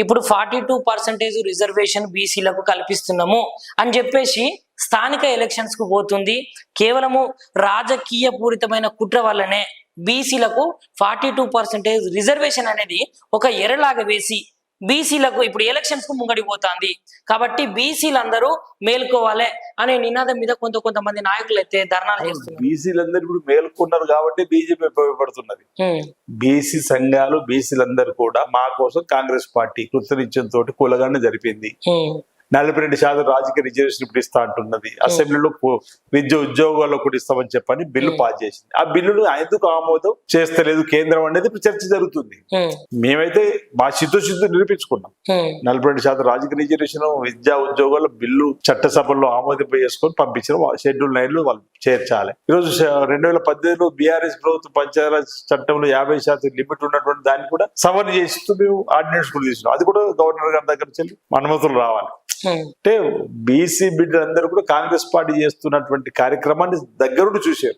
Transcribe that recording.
ఇప్పుడు 42% రిజర్వేషన్ బీసీలకు కల్పిస్తున్నాము అని చెప్పేసి స్థానిక ఎలక్షన్స్ కు పోతుంది. కేవలము రాజకీయ పూరితమైన కుట్ర వల్లనే బీసీలకు 42% రిజర్వేషన్ అనేది ఒక ఎరలాగా వేసి బీసీలకు ఇప్పుడు ఎలక్షన్స్ కు ముంగడిపోతుంది. కాబట్టి బీసీలందరూ మేల్కోవాలి అనే నినాదం మీద కొంతమంది నాయకులు అయితే ధర్నాలు చేస్తున్నారు. బీసీలందరూ ఇప్పుడు మేల్కొన్నారు కాబట్టి బీజేపీ ఉపయోగపడుతున్నది. బీసీ సంఘాలు బీసీలందరూ కూడా మా కోసం కాంగ్రెస్ పార్టీ కృతనిశ్చయంతో కులగానే జరిపింది. 42% రాజకీయ రిజర్వేషన్ ఇప్పుడు ఇస్తా అంటున్నది. అసెంబ్లీలో ఉద్యోగాల్లో కూడా ఇస్తామని చెప్పని బిల్లు పాస్ చేసింది. ఆ బిల్లును ఎందుకు ఆమోదం చేస్తలేదు కేంద్రం అనేది ఇప్పుడు చర్చ జరుగుతుంది. మేమైతే మా సిద్ధు నిరూపించుకున్నాం. 42% రాజకీయ రిజర్వేషన్ విద్యా ఉద్యోగాల బిల్లు చట్టసభల్లో ఆమోదింప చేసుకొని పంపించడం. షెడ్యూల్ 9 వాళ్ళు చేర్చాలి. ఈరోజు 2018లో బీఆర్ఎస్ ప్రభుత్వం పంచాయతీరాజ్ చట్టంలో 50% లిమిట్ ఉన్నటువంటి దాన్ని కూడా సవరణ చేస్తూ మేము ఆర్డినెన్స్ కూడా తీసుకున్నాం. అది కూడా గవర్నర్ గారి దగ్గర నుంచి అనుమతులు రావాలి. అంటే బీసీ బిడ్డలందరూ కూడా కాంగ్రెస్ పార్టీ చేస్తున్నటువంటి కార్యక్రమాన్ని దగ్గరుండి చూశారు.